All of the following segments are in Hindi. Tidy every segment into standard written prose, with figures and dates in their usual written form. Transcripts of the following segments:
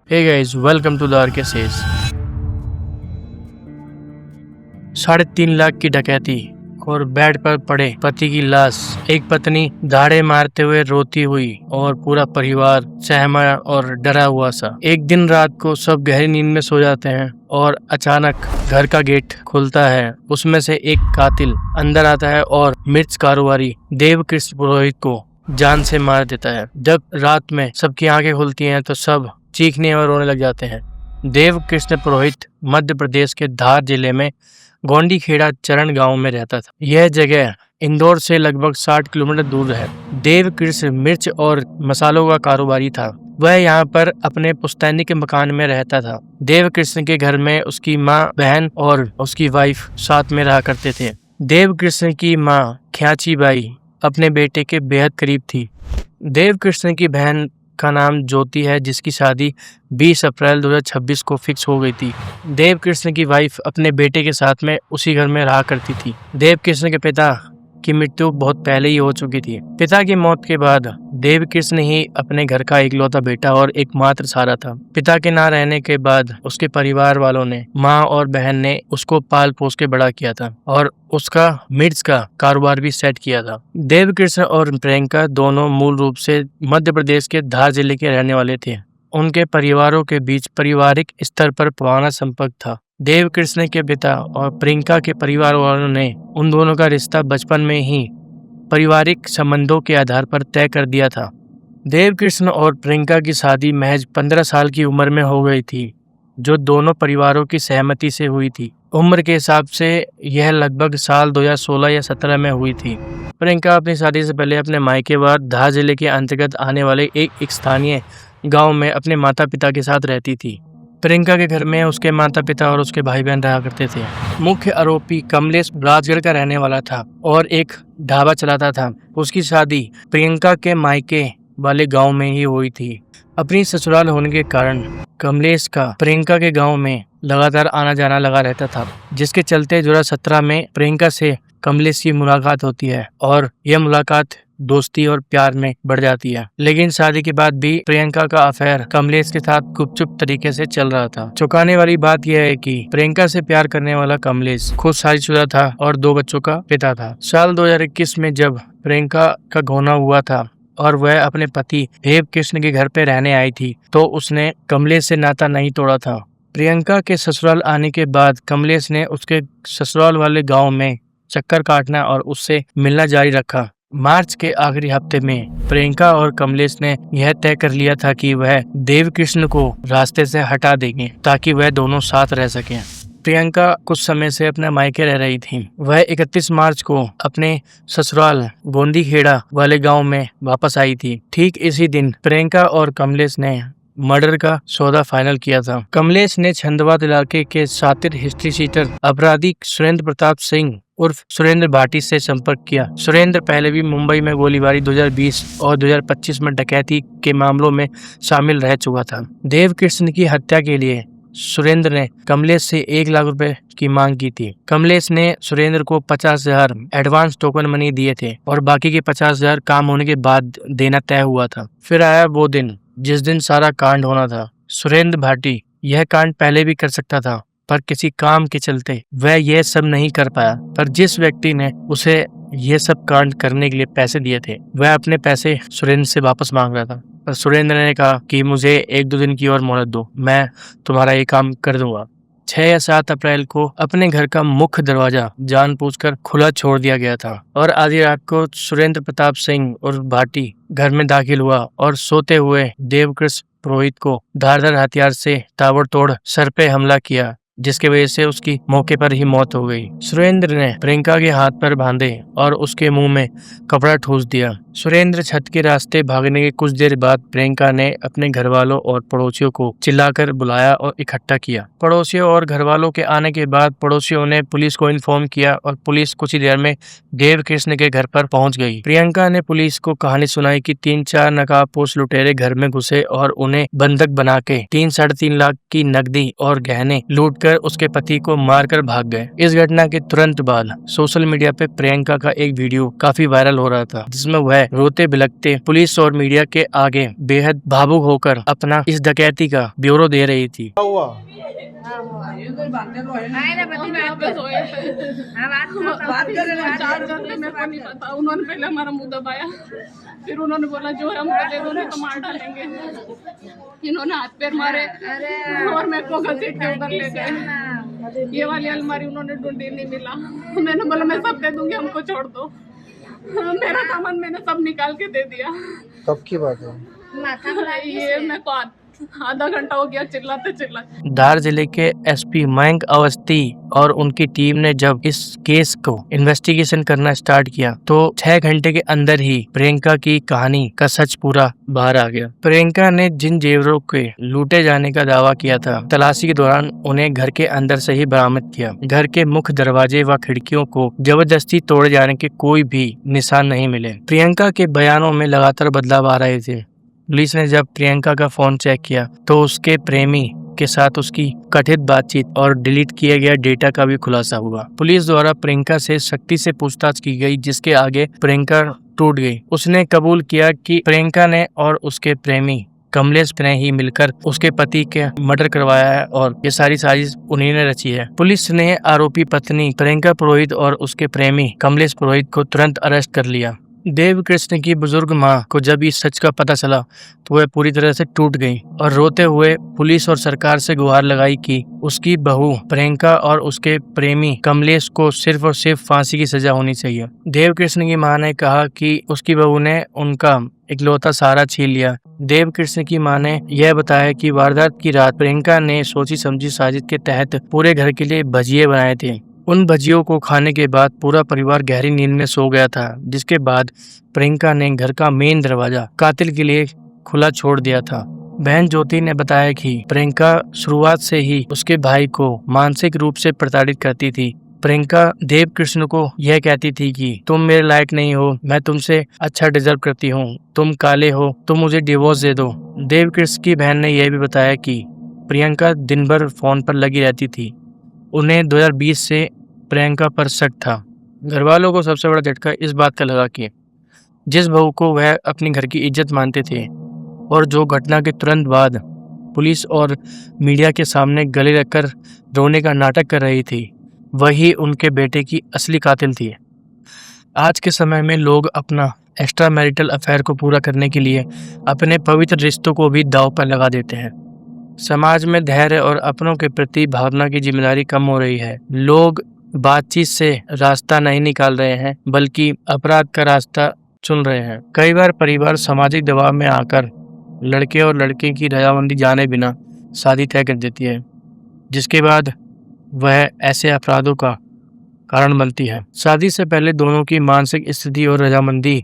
Hey guys, welcome to the R K says. 3.5 lakh की डकैती और बेड पर पड़े पति की लाश, एक पत्नी दाढ़े मारते हुए रोती हुई और पूरा परिवार सहमा और डरा हुआ सा। एक दिन रात को सब गहरी नींद में सो जाते हैं और अचानक घर का गेट खुलता है। उसमें से एक कातिल अंदर आता है और मिर्च कारोबारी देवकृष्ण पुरोहित को जान से मार देता है। जब रात में सबकी आंखें खुलती हैं तो सब चीखने और रोने लग जाते हैं। देवकृष्ण पुरोहित मध्य प्रदेश के धार जिले में गोंडी खेड़ा चरण गांव में रहता था। यह जगह इंदौर से लगभग 60 किलोमीटर दूर है। देवकृष्ण मिर्च और मसालों का कारोबारी था। वह यहाँ पर अपने पुश्तैनी के मकान में रहता था। देवकृष्ण के घर में उसकी माँ, बहन और उसकी वाइफ साथ में रहा करते थे। देवकृष्ण की माँ ख्याची बाई अपने बेटे के बेहद करीब थी। देवकृष्ण की बहन का नाम ज्योति है, जिसकी शादी 20 अप्रैल 2026 को फिक्स हो गई थी। देवकृष्ण की वाइफ अपने बेटे के साथ में उसी घर में रहा करती थी। देवकृष्ण के पिता की मृत्यु बहुत पहले ही हो चुकी थी। पिता की मौत के बाद देवकृष्ण ही अपने घर का इकलौता बेटा और एकमात्र सहारा था। पिता के ना रहने के बाद उसके परिवार वालों ने, माँ और बहन ने उसको पाल पोस के बड़ा किया था और उसका मिर्च का कारोबार भी सेट किया था। देवकृष्ण और प्रियंका दोनों मूल रूप से मध्य प्रदेश के धार जिले के रहने वाले थे। उनके परिवारों के बीच पारिवारिक स्तर पर पुराना संपर्क था। देवकृष्ण के पिता और प्रियंका के परिवार वालों ने उन दोनों का रिश्ता बचपन में ही पारिवारिक संबंधों के आधार पर तय कर दिया था। देवकृष्ण और प्रियंका की शादी महज 15 साल की उम्र में हो गई थी, जो दोनों परिवारों की सहमति से हुई थी। उम्र के हिसाब से यह लगभग साल 2016 या 17 में हुई थी। प्रियंका अपनी शादी से पहले अपने मायके बाद धार जिले के अंतर्गत आने वाले एक स्थानीय गांव में अपने माता पिता के साथ रहती थी। प्रियंका के घर में उसके माता पिता और उसके भाई बहन रहा करते थे। मुख्य आरोपी कमलेश राजगढ़ का रहने वाला था और एक ढाबा चलाता था। उसकी शादी प्रियंका के मायके वाले गांव में ही हुई थी। अपनी ससुराल होने के कारण कमलेश का प्रियंका के गांव में लगातार आना जाना लगा रहता था, जिसके चलते 2017 में प्रियंका से कमलेश की मुलाकात होती है और यह मुलाकात दोस्ती और प्यार में बढ़ जाती है। लेकिन शादी के बाद भी प्रियंका का अफेयर कमलेश के साथ गुपचुप तरीके से चल रहा था। चौंकाने वाली बात यह है कि प्रियंका से प्यार करने वाला कमलेश खुद शादीशुदा था और 2 बच्चों का पिता था। साल 2021 में जब प्रियंका का गोना हुआ था और वह अपने पति देवकृष्ण के घर पे रहने आई थी, तो उसने कमलेश से नाता नहीं तोड़ा था। प्रियंका के ससुराल आने के बाद कमलेश ने उसके ससुराल वाले गाँव में चक्कर काटना और उससे मिलना जारी रखा। मार्च के आखिरी हफ्ते में प्रियंका और कमलेश ने यह तय कर लिया था कि वह देवकृष्ण को रास्ते से हटा देंगे ताकि वह दोनों साथ रह सकें। प्रियंका कुछ समय से अपने मायके रह रही थी। वह 31 मार्च को अपने ससुराल गोंदी खेड़ा वाले गांव में वापस आई थी। ठीक इसी दिन प्रियंका और कमलेश ने मर्डर का सौदा फाइनल किया था। कमलेश ने छंदवाद इलाके के शातिर हिस्ट्री शीटर अपराधी सुरेंद्र प्रताप सिंह उर्फ सुरेंद्र भाटी से संपर्क किया। सुरेंद्र पहले भी मुंबई में गोलीबारी 2020 और 2025 में डकैती के मामलों में शामिल रह चुका था। देवकृष्ण की हत्या के लिए सुरेंद्र ने कमलेश से 1 लाख रुपए की मांग की थी। कमलेश ने सुरेंद्र को 50,000 एडवांस टोकन मनी दिए थे और बाकी के 50,000 काम होने के बाद देना तय हुआ था। फिर आया वो दिन जिस दिन सारा कांड होना था। सुरेंद्र भाटी यह कांड पहले भी कर सकता था, पर किसी काम के चलते वह यह सब नहीं कर पाया। पर जिस व्यक्ति ने उसे यह सब कांड करने के लिए पैसे दिए थे, वह अपने पैसे सुरेंद्र से वापस मांग रहा था। पर सुरेंद्र ने कहा कि मुझे 1-2 दिन की और मोहलत दो, मैं तुम्हारा ये काम कर दूंगा। 6 या 7 अप्रैल को अपने घर का मुख्य दरवाजा जानबूझकर खुला छोड़ दिया गया था और आधी रात को सुरेंद्र प्रताप सिंह और भाटी घर में दाखिल हुआ और सोते हुए देवकृष्ण पुरोहित को धारदार हथियार से ताबड़तोड़ सर पे हमला किया, जिसकी वजह से उसकी मौके पर ही मौत हो गई। सुरेंद्र ने प्रियंका के हाथ पर बांधे और उसके मुंह में कपड़ा ठूस दिया। सुरेंद्र छत के रास्ते भागने के कुछ देर बाद प्रियंका ने अपने घर वालों और पड़ोसियों को चिल्लाकर बुलाया और इकट्ठा किया। पड़ोसियों और घर वालों के आने के बाद पड़ोसियों ने पुलिस को इन्फॉर्म किया और पुलिस कुछ ही देर में देवकृष्ण के घर पर पहुंच गई। प्रियंका ने पुलिस को कहानी सुनाई कि 3-4 नकाबपोश लुटेरे घर में घुसे और उन्हें बंधक बना के 3-3.5 लाख की नकदी और गहने लूट देखकर उसके पति को मारकर भाग गए। इस घटना के तुरंत बाद सोशल मीडिया पे प्रियंका का एक वीडियो काफी वायरल हो रहा था, जिसमें वह रोते बिलखते पुलिस और मीडिया के आगे बेहद भावुक होकर अपना इस डकैती का ब्यौरा दे रही थी। उन्होंने पहले हमारा मुंह दबाया, फिर उन्होंने बोला जो है हमको दे दो नहीं तो मार डालेंगे। इन्होंने हाथ पैर मारे और मेरे को घसीट के उधर ले गए। ये वाली अलमारी उन्होंने ढूंढी, नहीं मिला। मैंने बोला मैं सब दे दूंगी, हमको छोड़ दो। मेरा सामान मैंने सब निकाल के दे दिया। कब की बात है? ये मेरे को आधा घंटा हो गया चिल्लाते चिल्लाते। धार जिले के एसपी मयंक अवस्थी और उनकी टीम ने जब इस केस को इन्वेस्टिगेशन करना स्टार्ट किया तो 6 घंटे के अंदर ही प्रियंका की कहानी का सच पूरा बाहर आ गया। प्रियंका ने जिन जेवरों के लूटे जाने का दावा किया था, तलाशी के दौरान उन्हें घर के अंदर से ही बरामद किया। घर के मुख्य दरवाजे व खिड़कियों को जबरदस्ती तोड़े जाने के कोई भी निशान नहीं मिले। प्रियंका के बयानों में लगातार बदलाव आ रहे थे। पुलिस ने जब प्रियंका का फोन चेक किया तो उसके प्रेमी के साथ उसकी कथित बातचीत और डिलीट किए गए डेटा का भी खुलासा हुआ। पुलिस द्वारा प्रियंका से सख्ती से पूछताछ की गई, जिसके आगे प्रियंका टूट गई। उसने कबूल किया कि प्रियंका ने और उसके प्रेमी कमलेश ने ही मिलकर उसके पति के मर्डर करवाया है और ये सारी साजिश उन्हीं ने रची है। पुलिस ने आरोपी पत्नी प्रियंका पुरोहित और उसके प्रेमी कमलेश पुरोहित को तुरंत अरेस्ट कर लिया। देव कृष्ण की बुजुर्ग माँ को जब इस सच का पता चला तो वह पूरी तरह से टूट गई और रोते हुए पुलिस और सरकार से गुहार लगाई कि उसकी बहू प्रियंका और उसके प्रेमी कमलेश को सिर्फ और सिर्फ फांसी की सजा होनी चाहिए। देव कृष्ण की माँ ने कहा कि उसकी बहू ने उनका इकलौता सहारा छीन लिया। देव कृष्ण की मां ने यह बताया कि वारदात की रात प्रियंका ने सोची समझी साजिश के तहत पूरे घर के लिए भजिए बनाए थे। उन भजियों को खाने के बाद पूरा परिवार गहरी नींद में सो गया था, जिसके बाद प्रियंका ने घर का मेन दरवाजा कातिल के लिए खुला छोड़ दिया था। बहन ज्योति ने बताया कि प्रियंका शुरुआत से ही उसके भाई को मानसिक रूप से प्रताड़ित करती थी। प्रियंका देव कृष्ण को यह कहती थी कि तुम मेरे लायक नहीं हो, मैं तुमसे अच्छा डिजर्व करती हूँ, तुम काले हो, तुम मुझे डिवोर्स दे दो। देव कृष्ण की बहन ने यह भी बताया कि प्रियंका दिन भर फोन पर लगी रहती थी। उन्हें 2020 से प्रियंका पर शक था। घर वालों को सबसे बड़ा झटका इस बात का लगा कि जिस बहू को वह अपनी घर की इज्जत मानते थे और जो घटना के तुरंत बाद पुलिस और मीडिया के सामने गले रखकर रोने का नाटक कर रही थी, वही उनके बेटे की असली कातिल थी। आज के समय में लोग अपना एक्स्ट्रा मैरिटल अफेयर को पूरा करने के लिए अपने पवित्र रिश्तों को भी दांव पर लगा देते हैं। समाज में धैर्य और अपनों के प्रति भावना की जिम्मेदारी कम हो रही है। लोग बातचीत से रास्ता नहीं निकाल रहे हैं, बल्कि अपराध का रास्ता चुन रहे हैं। कई बार परिवार सामाजिक दबाव में आकर लड़के और लड़के की रजामंदी जाने बिना शादी तय कर देती है, जिसके बाद वह ऐसे अपराधों का कारण बनती है। शादी से पहले दोनों की मानसिक स्थिति और रजामंदी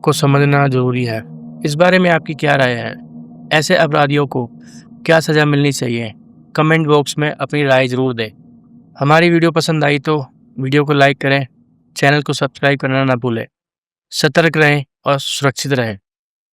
को समझना जरूरी है। इस बारे में आपकी क्या राय है? ऐसे अपराधियों को क्या सजा मिलनी चाहिए? कमेंट बॉक्स में अपनी राय जरूर दें। हमारी वीडियो पसंद आई तो वीडियो को लाइक करें, चैनल को सब्सक्राइब करना ना भूलें। सतर्क रहें और सुरक्षित रहें।